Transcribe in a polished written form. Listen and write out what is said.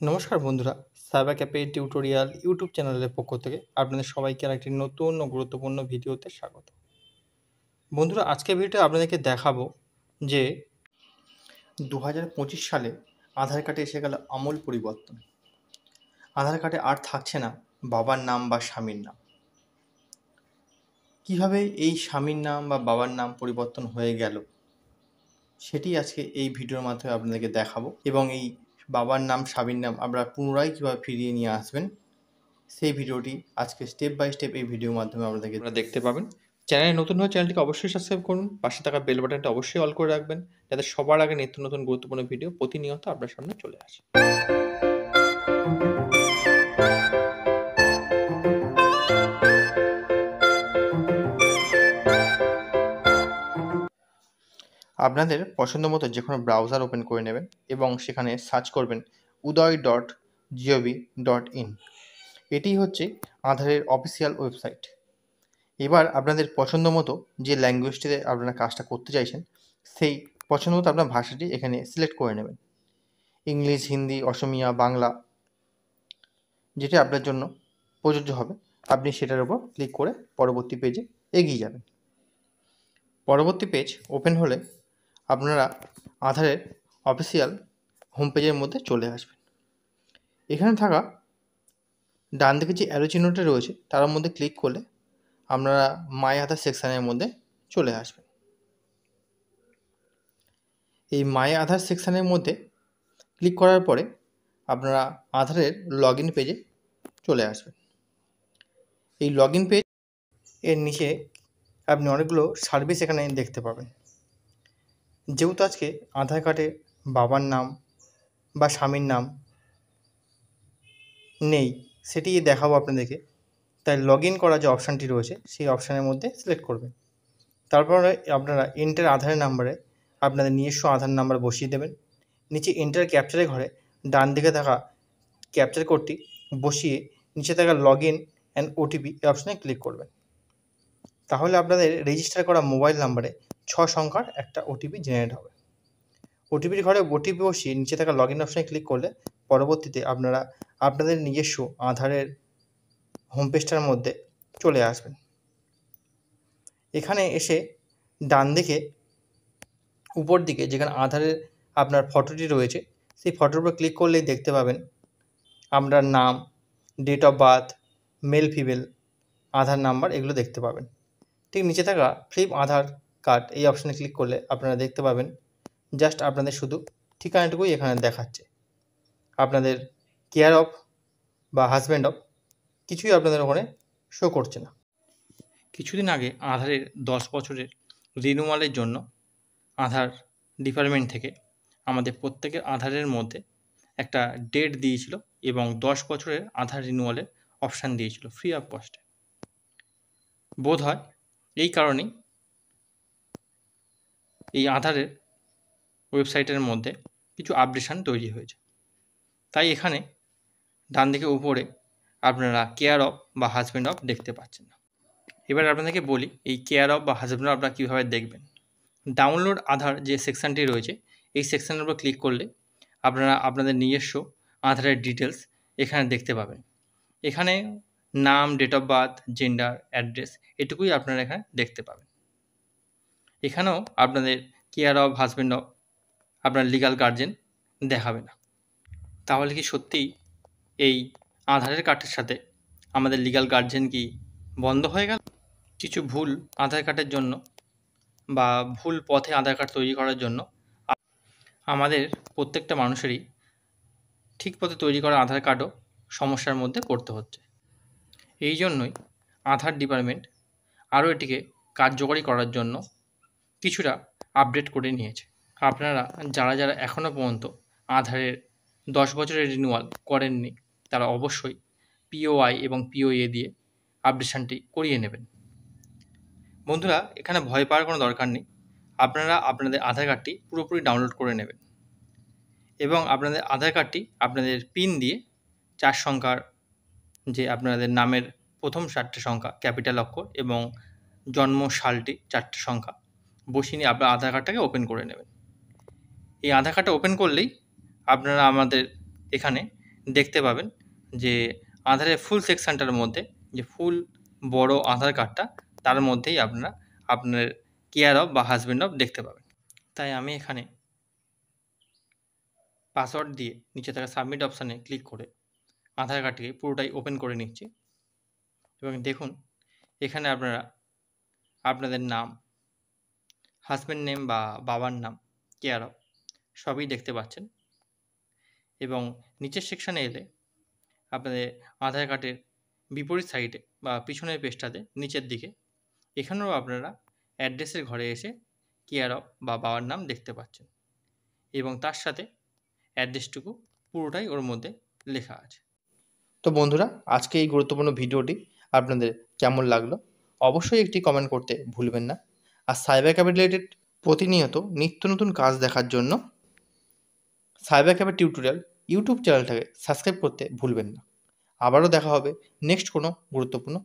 নমস্কার বন্ধুরা, cyber cafe tutorial YouTube চ্যানেলের পক্ষ থেকে আপনাদের সবাইকে আরেকটি নতুন ও গুরুত্বপূর্ণ ভিডিওতে স্বাগত। বন্ধুরা, আজকের ভিডিওতে আপনাদেরকে দেখাবো যে 2025 সালে আধার কার্ডে এসে গেল আমূল পরিবর্তন। আধার কার্ডে আর থাকছে না বাবার নাম বা স্বামীর নাম। কীভাবে এই স্বামীর নাম বা বাবার নাম পরিবর্তন হয়ে গেল সেটি আজকে এই ভিডিওর মাধ্যমে আপনাদেরকে দেখাবো, এবং এই বাবার নাম স্বামীর নাম আপনারা পুনরায় কীভাবে ফিরিয়ে নিয়ে আসবেন সেই ভিডিওটি আজকে স্টেপ বাই স্টেপ এই ভিডিওর মাধ্যমে আপনারা দেখতে পাবেন। চ্যানেলে নতুন হয়ে চ্যানেলটিকে অবশ্যই সাবস্ক্রাইব করুন, পাশে থাকা বেল বাটনটা অবশ্যই অল করে রাখবেন, যাতে সবার আগে নিত্য নতুন গুরুত্বপূর্ণ ভিডিও প্রতিনিয়ত আপনার সামনে চলে আসে। আপনাদের পছন্দ মতো যে কোনো ব্রাউজার ওপেন করে নেবেন এবং সেখানে সার্চ করবেন udoy.gov.in। এটি হচ্ছে আধারের অফিসিয়াল ওয়েবসাইট। এবার আপনাদের পছন্দ মতো যে ল্যাঙ্গুয়েজটিতে আপনারা কাজটা করতে চাইছেন সেই পছন্দ মতো আপনার ভাষাটি এখানে সিলেক্ট করে নেবেন। ইংলিশ, হিন্দি, অসমিয়া, বাংলা, যেটি আপনার জন্য প্রযোজ্য হবে আপনি সেটার উপর ক্লিক করে পরবর্তী পেজে এগিয়ে যাবেন। পরবর্তী পেজ ওপেন হলে আপনারা আধারের অফিসিয়াল হোম পেজের মধ্যে চলে আসবেন। এখানে থাকা ডান দিকে যে অ্যারো চিহ্নটা রয়েছে তার মধ্যে ক্লিক করলে আপনারা মাই আধার সেকশানের মধ্যে চলে আসবেন। এই মাই আধার সেকশানের মধ্যে ক্লিক করার পরে আপনারা আধারের লগ ইন পেজে চলে আসবেন। এই লগ ইন পেজ এর নিচে আপনি অনেকগুলো সার্ভিস এখানে দেখতে পাবেন। যেহেতু আজকে আধার কার্ডে বাবার নাম বা স্বামীর নাম নেই, সেটি দেখাবো আপনাদেরকে, তাই লগ ইন করা যে অপশানটি রয়েছে সেই অপশানের মধ্যে সিলেক্ট করবেন। তারপরে আপনারা এন্টার আধার নাম্বারে আপনাদের নিজস্ব আধার নাম্বার বসিয়ে দেবেন। নিচে এন্টার ক্যাপচারের ঘরে ডান দিকে থাকা ক্যাপচার কোডটি বসিয়ে নিচে থাকা লগ ইন অ্যান্ড ওটিপি এই অপশানে ক্লিক করবেন। তাহলে আপনাদের রেজিস্টার করা মোবাইল নাম্বারে 6 সংখ্যার একটা ওটিপি জেনারেট হবে। ওটিপির ঘরে ওটিপি বসিয়ে নিচে থাকা লগ ইন অপশানে ক্লিক করলে পরবর্তীতে আপনারা আপনাদের নিজস্ব আধারের হোম পেজটার মধ্যে চলে আসবেন। এখানে এসে ডান দিকে উপর দিকে যেখানে আধারের আপনার ফটোটি রয়েছে সেই ফটোর উপর ক্লিক করলেই দেখতে পাবেন আপনার নাম, date of birth, male female, Aadhaar number এগুলো দেখতে পাবেন। ঠিক নিচে থাকা ফ্লিপ আধার কার্ড এই অপশানে ক্লিক করলে আপনারা দেখতে পাবেন জাস্ট আপনাদের শুধু ঠিকানাটুকুই এখানে দেখাচ্ছে। আপনাদের কেয়ার অফ বা হাজব্যান্ড অফ কিছুই আপনাদের ওখানে শো করছে না। কিছুদিন আগে আধারের 10 বছরের রিনিউয়ালের জন্য আধার ডিপার্টমেন্ট থেকে আমাদের প্রত্যেকের আধারের মধ্যে একটা ডেট দিয়েছিল এবং 10 বছরের আধার রিনিউয়ালের অপশান দিয়েছিল ফ্রি অফ কস্টে। বোধ হয় এই কারণেই এই আধারের ওয়েবসাইটের মধ্যে কিছু আপডেশন তৈরি হয়েছে। তাই এখানে ডান দিকে উপরে আপনারা কেয়ার অফ বা হাজব্যান্ড অফ দেখতে পাচ্ছেন না। এবার আপনাদেরকে বলি এই কেয়ার অফ বা হাজব্যান্ড অফ আপনারা কীভাবে দেখবেন। ডাউনলোড আধার যে সেকশানটি রয়েছে এই সেকশানের উপর ক্লিক করলে আপনারা আপনাদের নিজস্ব আধারের ডিটেলস এখানে দেখতে পাবেন। এখানে নাম, date of birth, gender, address এটুকুই আপনারা এখানে দেখতে পাবেন। এখানেও আপনাদের কেয়ার অফ, হাজব্যান্ড অফ, আপনার লিগ্যাল গার্জেন দেখাবে না। তাহলে কি সত্যিই এই আধারের কার্ডের সাথে আমাদের লিগ্যাল গার্জেন কি বন্ধ হয়ে গেল? কিছু ভুল আধার কার্ডের জন্য বা ভুল পথে আধার কার্ড তৈরি করার জন্য আমাদের প্রত্যেকটা মানুষেরই ঠিক পথে তৈরি করা আধার কার্ডও সমস্যার মধ্যে পড়তে হচ্ছে। এই জন্যই আধার ডিপার্টমেন্ট আরও এটিকে কার্যকরী করার জন্য কিছুটা আপডেট করে নিয়েছে। আপনারা যারা এখনও পর্যন্ত আধারের 10 বছরের রিনিউয়াল করেননি তারা অবশ্যই পিওআই এবং পিওএ দিয়ে আপডেশনটি করিয়ে নেবেন। বন্ধুরা, এখানে ভয় পাওয়ার কোনো দরকার নেই। আপনারা আপনাদের আধার কার্ডটি পুরোপুরি ডাউনলোড করে নেবেন এবং আপনাদের আধার কার্ডটি আপনাদের পিন দিয়ে 4 সংখ্যার যে আপনাদের নামের প্রথম 4টে সংখ্যা ক্যাপিটাল অক্ষর এবং জন্ম সালটি 4টে সংখ্যা বসিয়ে নিয়ে আপনার আধার কার্ডটাকে ওপেন করে নেবেন। এই আধার কার্ডটা ওপেন করলেই আপনারা আমাদের এখানে দেখতে পাবেন যে আধারের ফুল সেকশানটার মধ্যে যে ফুল বড় আধার কার্ডটা তার মধ্যেই আপনারা আপনার কেয়ার অফ বা হাজব্যান্ড অফ দেখতে পাবেন। তাই আমি এখানে পাসওয়ার্ড দিয়ে নিচে থাকা সাবমিট অপশানে ক্লিক করে আধার কার্ডটিকে পুরোটাই ওপেন করে নিচ্ছি এবং দেখুন এখানে আপনারা আপনাদের নাম, হাজব্যান্ড নেম বা বাবার নাম, কেয়ার অফ সবই দেখতে পাচ্ছেন এবং নিচের সেকশানে এলে আপনাদের আধার কার্ডের বিপরীত সাইডে বা পিছনের পেজটাতে নিচের দিকে এখানেও আপনারা অ্যাড্রেসের ঘরে এসে কেয়ার অফ বা বাবার নাম দেখতে পাচ্ছেন এবং তার সাথে অ্যাড্রেসটুকু পুরোটাই ওর মধ্যে লেখা আছে। তো বন্ধুরা, আজকে এই গুরুত্বপূর্ণ ভিডিওটি আপনাদের কেমন লাগলো অবশ্যই একটি কমেন্ট করতে ভুলবেন না। আর সাইবার ক্যাফে রিলেটেড প্রতিনিয়ত নিত্য নতুন কাজ দেখার জন্য সাইবার ক্যাফে টিউটোরিয়াল ইউটিউব চ্যানেলটাকে সাবস্ক্রাইব করতে ভুলবেন না। আবারও দেখা হবে নেক্সট কোনো গুরুত্বপূর্ণ